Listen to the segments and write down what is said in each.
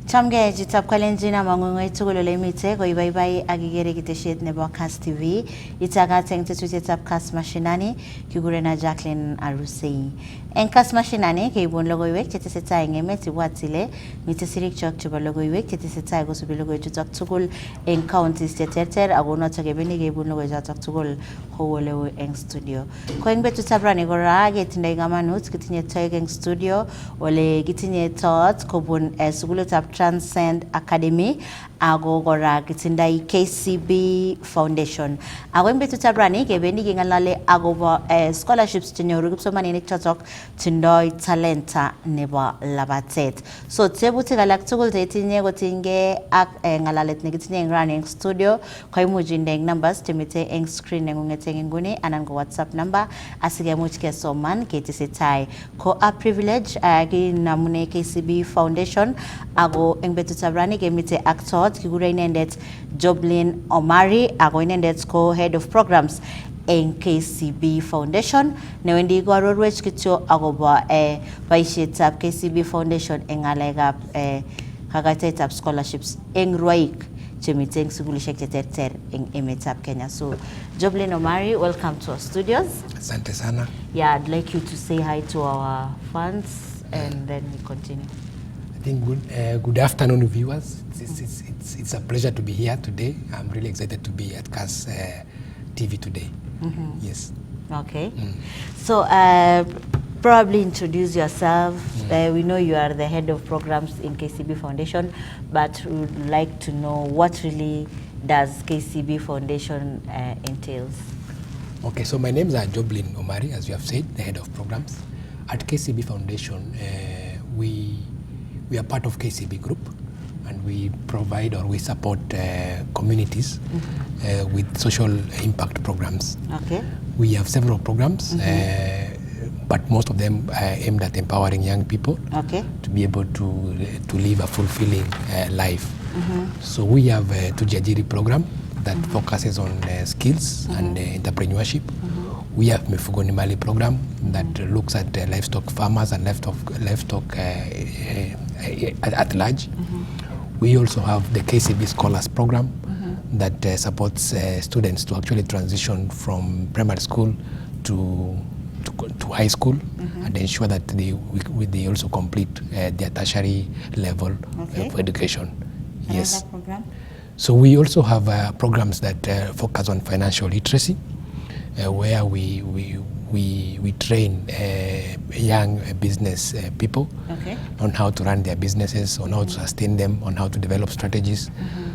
Chamge jitab kalenjina mangungoi tugul ole mite ko ibaibai akigere kiteshet nebo Kass TV itagat eng tetutietab Kass Mashinani kigurena Jacqueline Arusei. Eng Kass Mashinani keibun logoiwek chetesetai eng emet ibwat ile mite sirikchok chebo logoiwek chetesetai kosubi logoiwechutok tugul eng counties cheterter ako notok kebeni keibun logoiwechotok tugul kou oleu eng studio. Ko eng betutab rani kora ketindoi kamanut kitinye toek eng studio ole kitinye tot kobun sukulitab Transcend Academy ako kora kitindai KCB Foundation. Ako eng betutab rani kebendi kengalale akobo scholarships chenyoru kipsomaninik chotok tindoi talenta nebo labatet. So tebutik alak tugul chetinye kotinygei ak ngalalet nekitinye eng rani eng studio koimuch inde eng numbers chemite eng screen nengunget eng inguni anan ko WhatsApp number asikemuch kesoman ketesetai. Ko a privilege kinamune KCB Foundation ako eng betutab rani kemite ak tot kigure inendet Joblin Omari ako inendet ko head of programs eng KCB Foundation newendi koarorwech kityo akobo boisietab KCB Foundation eng ngalekab kakaitetab scholarships eng rwaik chemite eng sukulishek cheterter eng emetab Kenya. So Joblin Omari, welcome to our studios. Asante sana. Yeah, I'd like you to say hi to our fans and then we continue. I think good afternoon, viewers. It's a pleasure to be here today. I'm really excited to be at Kass TV today. Yes. Okay. So probably introduce yourself. We know you are the head of programs in KCB Foundation, but we would like to know what really does KCB Foundation entails. Okay, so my name is Joblin Omari, as you have said, the head of programs. At KCB Foundation, we are part of KCB Group, and we provide or we support communities with social impact programs. Okay. We have several programs, but most of them are aimed at empowering young people to be able to live a fulfilling life. So we have a Tujiajiri program that focuses on skills and entrepreneurship. We have Mifugo ni Mali program that looks at livestock farmers and livestock at large. We also have the KCB Scholars program that supports students to actually transition from primary school to high school and ensure that they also complete their tertiary level of education. Yes. Program? So we also have programs that focus on financial literacy, where we train young business people on how to run their businesses, on how to sustain them, on how to develop strategies,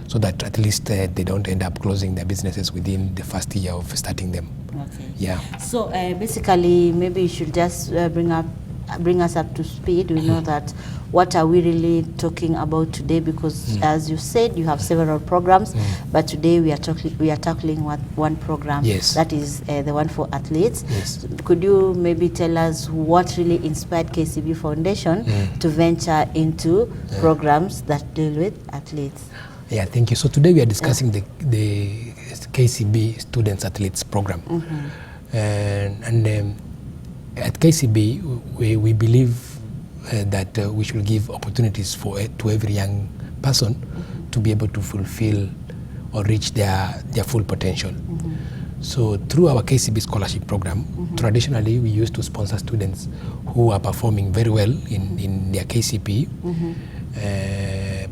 so that at least they don't end up closing their businesses within the first year of starting them. Okay. Yeah. So basically, maybe you should just bring us up to speed. We know that what are we really talking about today, because as you said, you have several programs, but today we are tackling one program. Yes. That is the one for athletes. Yes. Could you maybe tell us what really inspired KCB Foundation to venture into programs that deal with athletes? Yeah, thank you. So today we are discussing the KCB Students Athletes program. And at KCB, we believe that we should give opportunities to every young person to be able to fulfill or reach their full potential. So through our KCB scholarship program, traditionally we used to sponsor students who are performing very well in their KCP,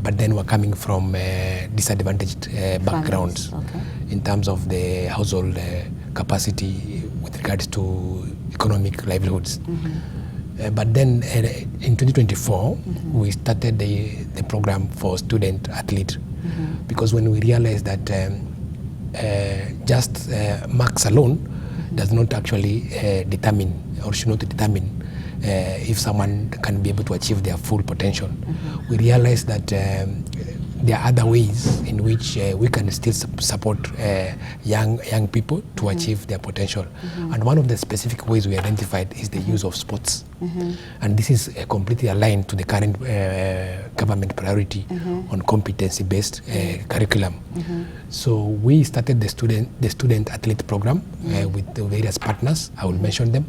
but then were coming from disadvantaged backgrounds in terms of the household capacity with regards to economic livelihoods. But then in 2024, we started the program for student athlete, because when we realized that just marks alone does not actually determine or should not determine if someone can be able to achieve their full potential. We realized that there are other ways in which we can still support young people to achieve their potential. And one of the specific ways we identified is the use of sports. And this is completely aligned to the current government priority on competency-based curriculum. So we started the student athlete program with the various partners. I will mention them,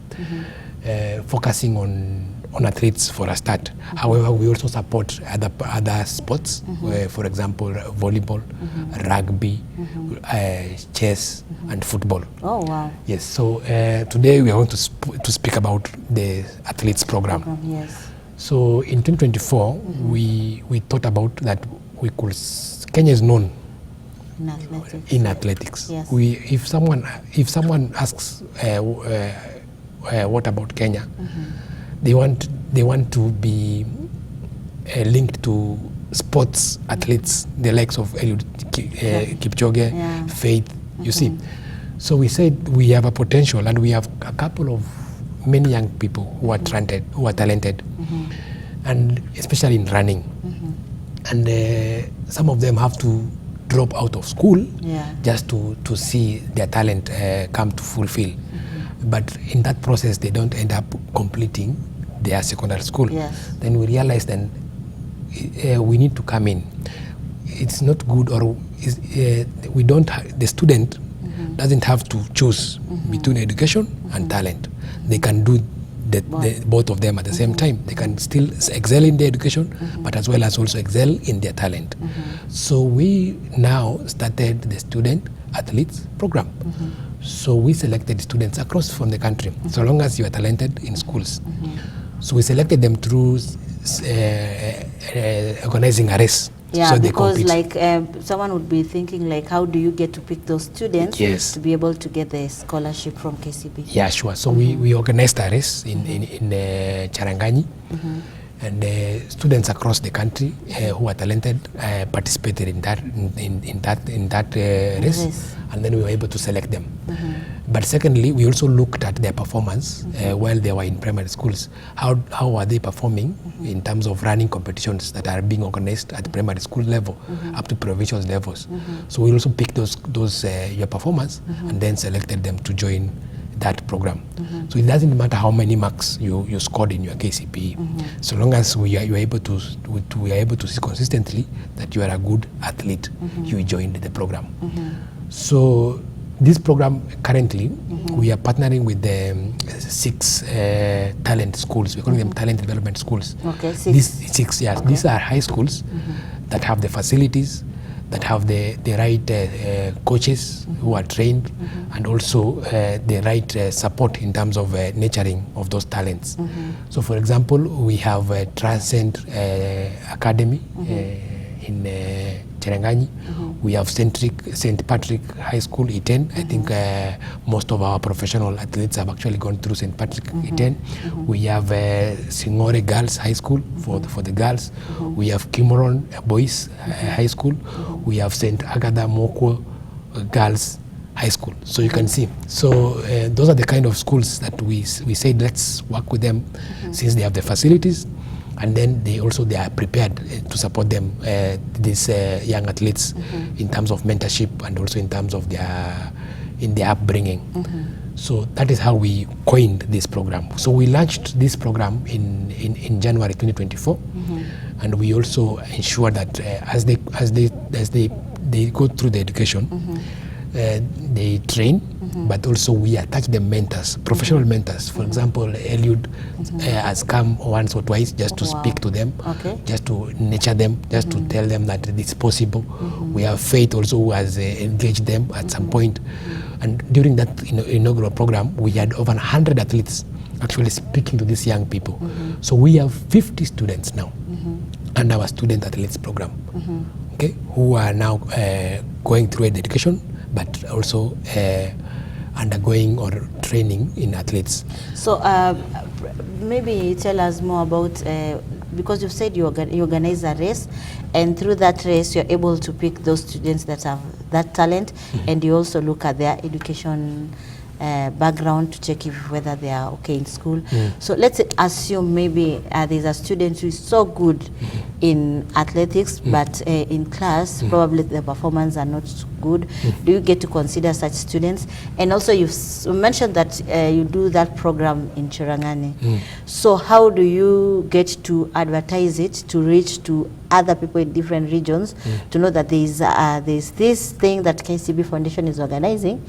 focusing on on athletes for a start. However, we also support other sports, for example, volleyball, rugby, chess, and football. Oh, wow. Yes, so today we are going to speak about the athletes program. Yes. So in 2024, we thought about that we could, Kenya is known in athletics. Yes. If someone asks what about Kenya, they want to be linked to sports athletes, the likes of Eliud Kipchoge, Faith. You see, so we said we have a potential, and we have a couple of many young people who are talented, and especially in running, and some of them have to drop out of school just to see their talent come to fulfill. But in that process, they don't end up completing their secondary school. Yes. Then we realize then we need to come in. It's not good, or we don't. The student doesn't have to choose between education and talent. They can do both of them at the same time. They can still excel in their education, but as well as also excel in their talent. So we now started the student athletes program. So we selected students across from the country, so long as you are talented in schools. So we selected them through organizing a race. Yeah, so because like someone would be thinking, like, how do you get to pick those students to be able to get the scholarship from KCB? Yeah, sure. So we organized a race in Charangani, and students across the country who are talented participated in that race, and then we were able to select them. But secondly, we also looked at their performance while they were in primary schools. How are they performing in terms of running competitions that are being organized at the primary school level up to provincial levels? So we also picked those your performance and then selected them to join that program. So it doesn't matter how many marks you scored in your KCPE, so long as we are able to see consistently that you are a good athlete, you joined the program. So this program currently, we are partnering with the 6 talent schools. We're calling them talent development schools. Okay, 6. These These are high schools that have the facilities, that have the right coaches who are trained, and also the right support in terms of nurturing of those talents. So for example, we have Transcend Academy in Cherangani. We have St. Patrick High School, Iten. I think most of our professional athletes have actually gone through St. Patrick, Iten. We have Singore Girls High School for the girls. We have Kimoron Boys High School. We have St. Agatha Mokwo Girls High School. So you can see. So those are the kind of schools that we said let's work with them, since they have the facilities, and then they are prepared to support them, these young athletes, in terms of mentorship and also in terms of their upbringing. So that is how we coined this program. So we launched this program in January 2024, and we also ensure that as they go through the education, they train, but also we attach them mentors, professional mentors. For example, Eliud has come once or twice just to speak to them, just to nurture them, just to tell them that it's possible. We have Faith also who has engaged them at some point. And during that inaugural program, we had over 100 athletes actually speaking to these young people. So we have 50 students now under our student athletes program, who are now going through education, but also undergoing or training in athletes. So maybe tell us more about, because you said you organize a race, and through that race you're able to pick those students that have that talent, and you also look at their education background to check whether they are okay in school. So let's assume maybe there's a student who is so good in athletics, but in class probably the performance are not good. Do you get to consider such students? And also you mentioned that you do that program in Cherangani. So how do you get to advertise it to reach to other people in different regions to know that there's this thing that KCB Foundation is organizing,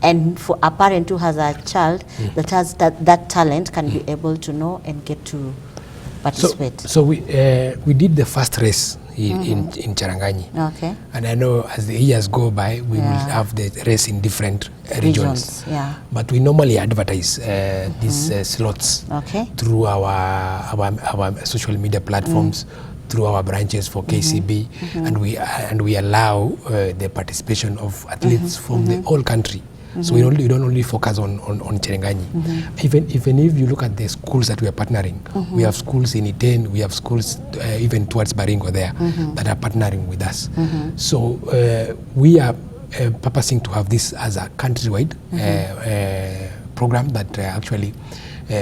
and for a parent who has a child that has that talent can be able to know and get to participate? So we did the first race in Charanganyi. Okay. And I know as the years go by, we will have the race in different regions. Yeah. But we normally advertise these slots through our social media platforms, through our branches for KCB, and we allow the participation of athletes from the whole country. So we don't only focus on Cherenganyi. Even if you look at the schools that we are partnering, we have schools in Iten, we have schools even towards Baringo there that are partnering with us. So we are purposing to have this as a countrywide program that actually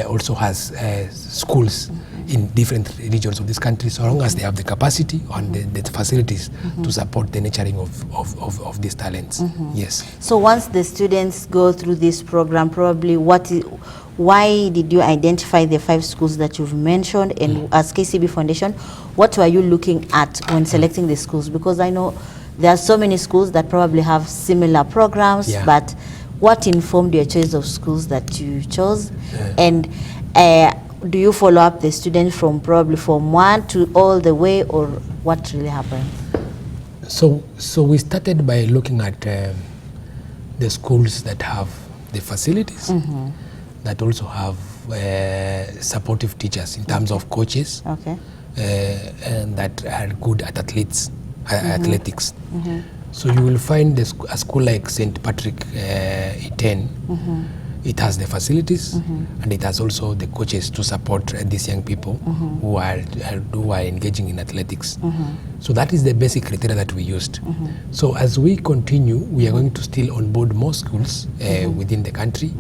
also has schools in different regions of this country, so long as they have the capacity and the facilities to support the nurturing of these talents. Yes. So once the students go through this program, probably why did you identify the 5 schools that you've mentioned, and as KCB Foundation, what were you looking at when selecting the schools? Because I know there are so many schools that probably have similar programs, but what informed your choice of schools that you chose? And do you follow up the students from probably from 1 to all the way, or what really happened? So we started by looking at the schools that have the facilities, that also have supportive teachers in terms of coaches, and that are good at athletics. So you will find a school like St. Patrick Iten. It has the facilities, and it has also the coaches to support these young people who are engaging in athletics. So that is the basic criteria that we used. So as we continue, we are going to still onboard more schools within the country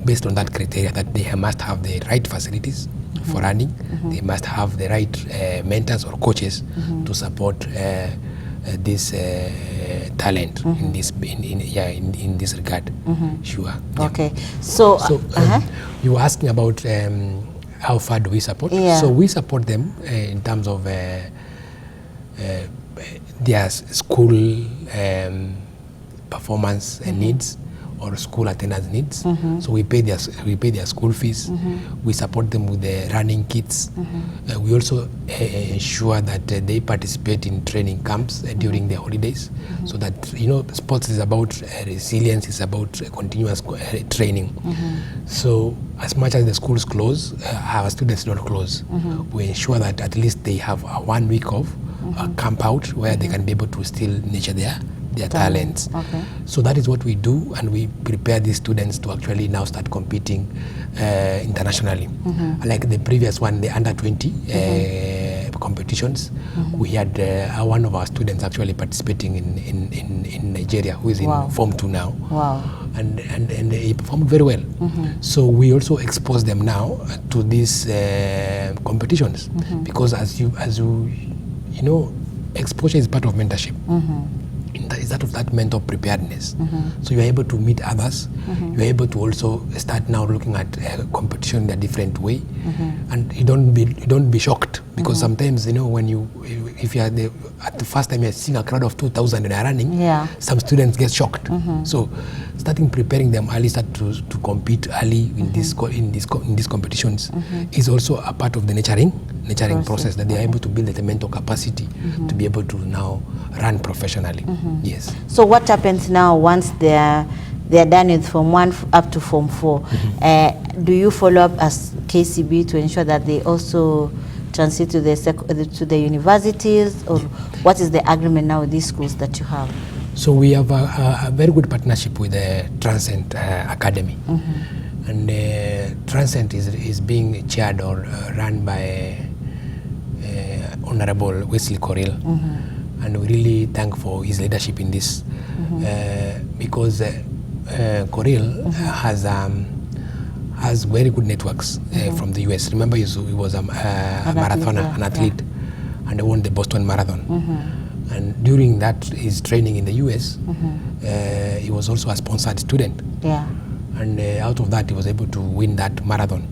based on that criteria, that they must have the right facilities for running, they must have the right mentors or coaches to support this talent in this regard. Sure. Okay. So you were asking about how far do we support? So we support them in terms of their school performance needs, or school attendance needs. So we pay their school fees. We support them with the running kits. We also ensure that they participate in training camps during their holidays, so that sports is about resilience, is about continuous training. So as much as the schools close, our students don't close. We ensure that at least they have 1 week of camp out where they can be able to still nurture their talents. So that is what we do, and we prepare these students to actually now start competing internationally. Like the previous one, the under 20 competitions, we had one of our students actually participating in Nigeria, who is in Form 2 now. And he performed very well. So we also expose them now to these competitions, because as you know, exposure is part of mentorship. Is that mental preparedness. So you're able to meet others. You're able to also start now looking at competition in a different way, and you don't be shocked, because sometimes if you are at the first time you're seeing a crowd of 2,000 and are running, some students get shocked. So starting preparing them early, start to compete early in these competitions is also a part of the nurturing process, that they are able to build the mental capacity to be able to now run professionally. Yes. So what happens now once they're done with Form 1 up to Form 4? Do you follow up as KCB to ensure that they also transit to the universities, or what is the agreement now with these schools that you have? So we have a very good partnership with the Transcend Academy, and Transcend is being chaired or run by Honorable Wesley Coril. And we really thank for his leadership in this, because Coril has very good networks from the US. Remember, he was a marathoner, an athlete, and he won the Boston Marathon. And during that, his training in the US, he was also a sponsored student. And out of that, he was able to win that marathon.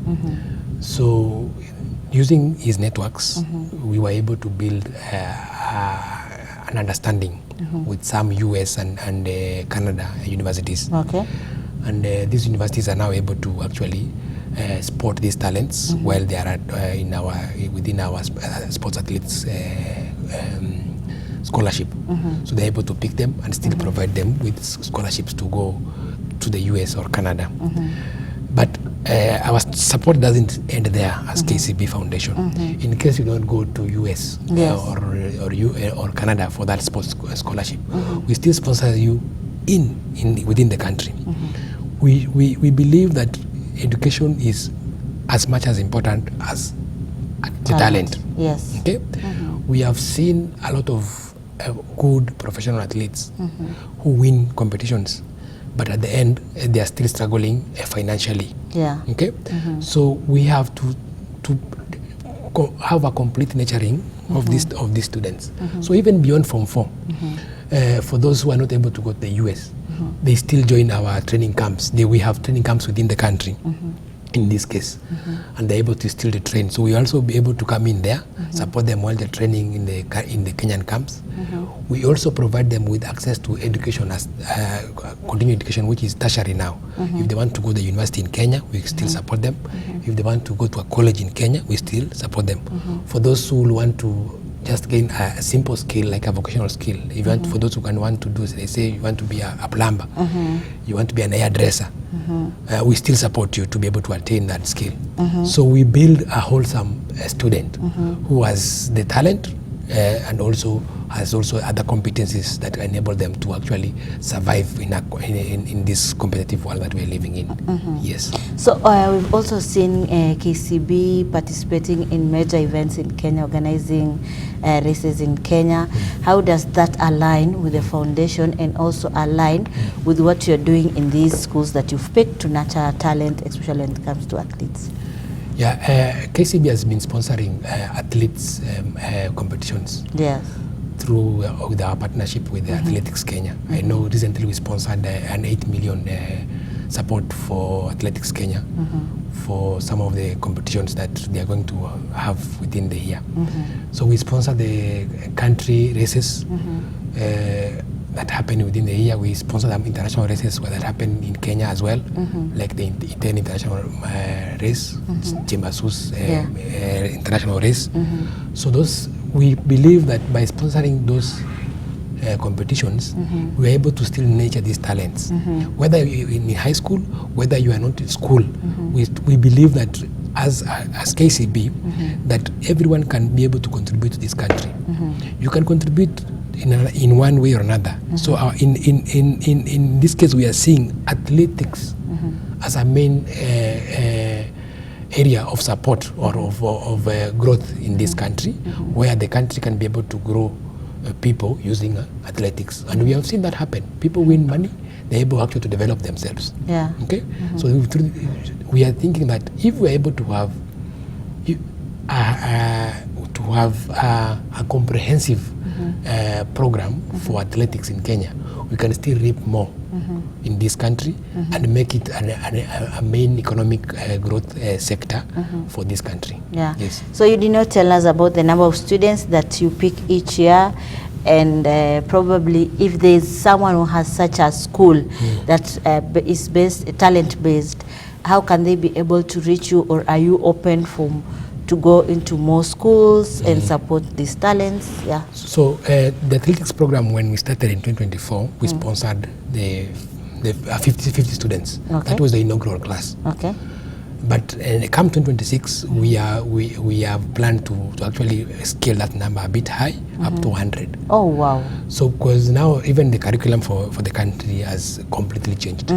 So using his networks, we were able to build an understanding with some US and Canada universities. And these universities are now able to actually support these talents while they are within our sports athletes scholarship. So they're able to pick them and still provide them with scholarships to go to the US or Canada. But our support doesn't end there as KCB Foundation. In case you don't go to US or Canada for that sports scholarship, we still sponsor you within the country. We believe that education is as much as important as the talent. Yes. Okay? We have seen a lot of good professional athletes who win competitions, but at the end they are still struggling financially. Yeah. Okay? So we have to have a complete nurturing of these students. So even beyond Form 4, for those who are not able to go to the US, they still join our training camps. We have training camps within the country. In this case, and they're able to still train. So we also be able to come in there, support them while they're training in the Kenyan camps. We also provide them with access to education, as continuing education, which is tertiary now. If they want to go to the university in Kenya, we still support them. If they want to go to a college in Kenya, we still support them. For those who want to just gain a simple skill, like a vocational skill, if you want, for those who can want to do, they say you want to be a plumber, you want to be an hairdresser, we still support you to be able to attain that skill. So we build a wholesome student who has the talent and also has other competencies that enable them to actually survive in this competitive world that we're living in. Yes. So we've also seen KCB participating in major events in Kenya, organizing races in Kenya. How does that align with the foundation and also align with what you're doing in these schools that you've picked to nurture talent, especially when it comes to athletes? Yeah, KCB has been sponsoring athletes competitions. Yes. Through with our partnership with Athletics Kenya. I know recently we sponsored an 8 million support for Athletics Kenya for some of the competitions that they are going to have within the year. So we sponsor the country races that happen within the year. We sponsor them international races that happen in Kenya as well, like the international race, Chimbasus international race. So those, we believe that by sponsoring those competitions, we are able to still nurture these talents. Whether you're in high school, whether you are not in school, we believe that as KCB, that everyone can be able to contribute to this country. You can contribute in one way or another. So in this case, we are seeing athletics as a main area of support or of growth in this country, where the country can be able to grow people using athletics. And we have seen that happen. People win money, they're able actually to develop themselves. Yeah. Okay. So we are thinking that if we're able to have a comprehensive program for athletics in Kenya, we can still reap more in this country and make it a main economic growth sector for this country. Yeah. Yes. So you did not tell us about the number of students that you pick each year, and probably if there is someone who has such a school that is talent based, how can they be able to reach you, or are you open to go into more schools and support these talents? Yeah. So the athletics program, when we started in 2024, we sponsored the 50 students. Okay. That was the inaugural class. Okay. But come 2026, we have planned to actually scale that number a bit high, up to 100. Oh wow! So because now even the curriculum for the country has completely changed.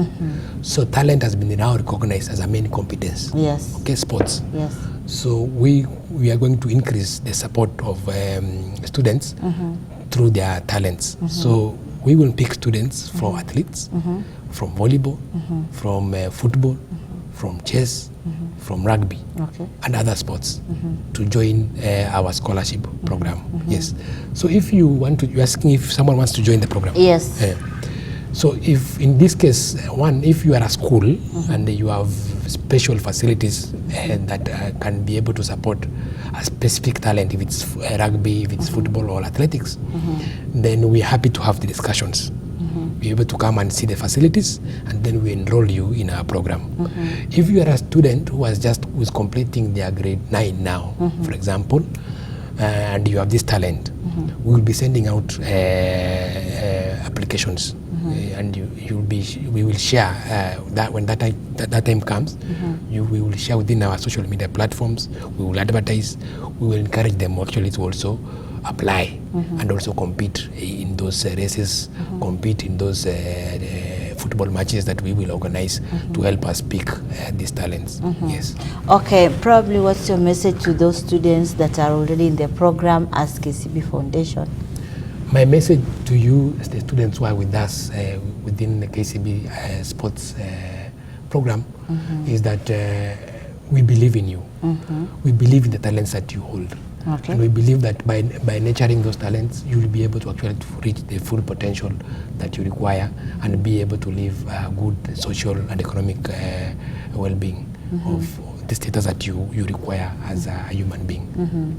So talent has been now recognized as a main competence. Yes. Okay, sports. Yes. So we are going to increase the support of students through their talents. So we will pick students for athletes, from volleyball, from football, from chess, from rugby, and other sports to join our scholarship program. Yes. So if you want to, you're asking if someone wants to join the program. Yes. So if in this case, if you are a school and you have special facilities that can be able to support a specific talent, if it's rugby, if it's football or athletics, then we're happy to have the discussions. be able to come and see the facilities, and then we enroll you in our program. If you are a student who's completing their grade 9 now, for example, and you have this talent, we will be sending out applications, and we will share that when that time comes. We will share within our social media platforms. We will advertise. We will encourage them actually to also apply and also compete in those races, compete in those football matches that we will organize to help us pick these talents. Yes. Okay, probably what's your message to those students that are already in the program as KCB Foundation? My message to you, as the students who are with us within the KCB sports program, is that we believe in you. We believe in the talents that you hold. Okay. And we believe that by nurturing those talents, you will be able to actually reach the full potential that you require and be able to live good social and economic well-being of the status that you require as a human being.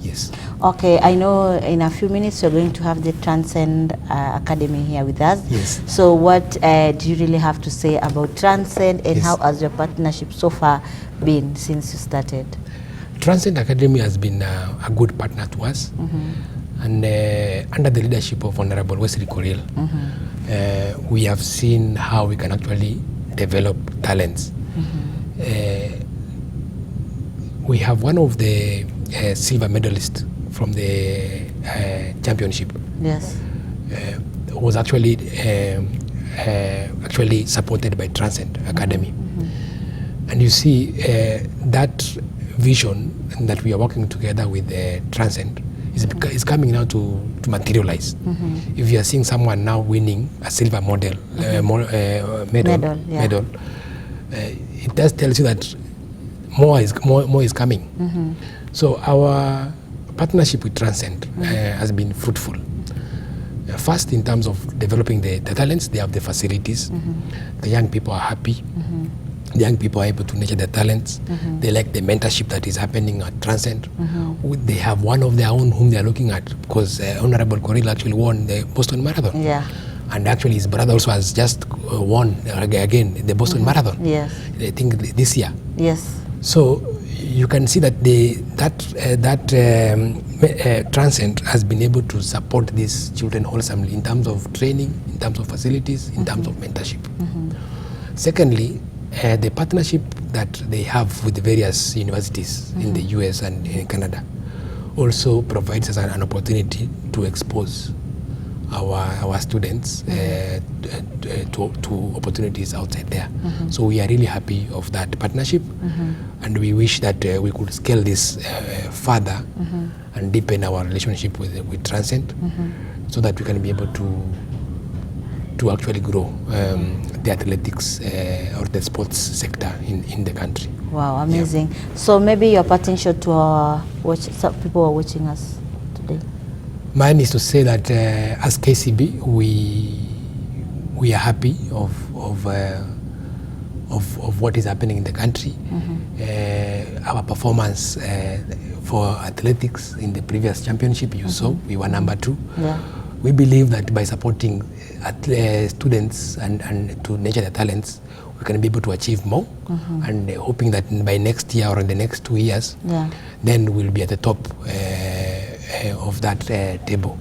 Yes. Okay, I know in a few minutes you're going to have the Transcend Academy here with us. Yes. So what do you really have to say about Transcend, and how has your partnership so far been since you started? Transcend Academy has been a good partner to us, and under the leadership of Honorable Wesley Korir, we have seen how we can actually develop talents. We have one of the silver medalists from the championship. Yes. Was actually supported by Transcend Academy, and you see that vision that we are working together with Transcend is coming now to materialize. If you are seeing someone now winning a silver medal, it does tell you that more is coming. So our partnership with Transcend has been fruitful. First, in terms of developing the talents, they have the facilities. The young people are happy. The young people are able to nurture their talents. They like the mentorship that is happening at Transcend. They have one of their own whom they are looking at, because Honorable Korir actually won the Boston Marathon. Yeah. And actually his brother also has just won again the Boston Marathon. Yes. I think this year. Yes. So you can see that Transcend has been able to support these children wholesomely in terms of training, in terms of facilities, in terms of mentorship. Secondly, the partnership that they have with the various universities in the US and in Canada also provides us an opportunity to expose our students to opportunities outside there. So we are really happy of that partnership, and we wish that we could scale this further and deepen our relationship with Transcend, so that we can be able to actually grow the athletics or the sports sector in the country. Wow, amazing. Yeah. So maybe your parting shot to some people who are watching us today. Mine is to say that as KCB, we are happy of what is happening in the country. Our performance for athletics in the previous championship, you saw, we were number 2. Yeah. We believe that by supporting students and to nurture their talents, we can be able to achieve more, and hoping that by next year or in the next 2 years, then we'll be at the top of that table.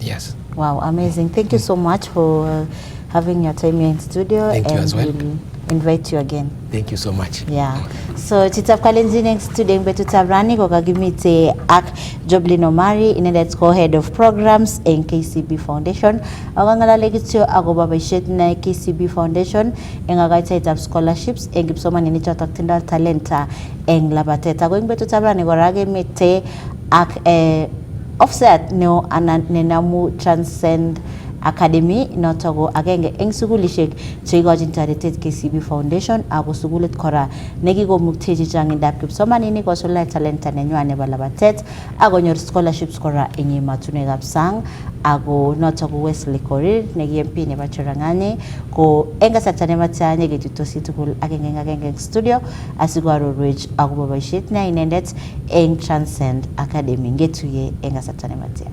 Yes. Wow, amazing. Thank you so much for having your time here in studio. Thank you as well. We'll invite you again. Thank you so much. Yeah. So titapkalenzi next student betu tabrani kokagimite ak Joblin Omari inadet co-head of programs in KCB Foundation. Agangala legitio agoba baishet na KCB Foundation engagaita itap scholarships engipsoma ninicho taktinda talenta eng labateta going betu tabrani gorage mite ak offset no nenamu Transcend Academy notogo agenge eng sugulishek chegojin taretet KCB Foundation ago sugulit kora negigo mukteji jangi dap kipsomanini ko sola talenta nenywane balabatet ago nyor scholarships kora enye matune gapsang ago notogo Wesley Korir negi MP ne bachorangane ko enga satane matanye getitosi tukul agenge studio asigwaro ridge ago babashit na inendet eng Transcend Academy ngetuye enga satane matya.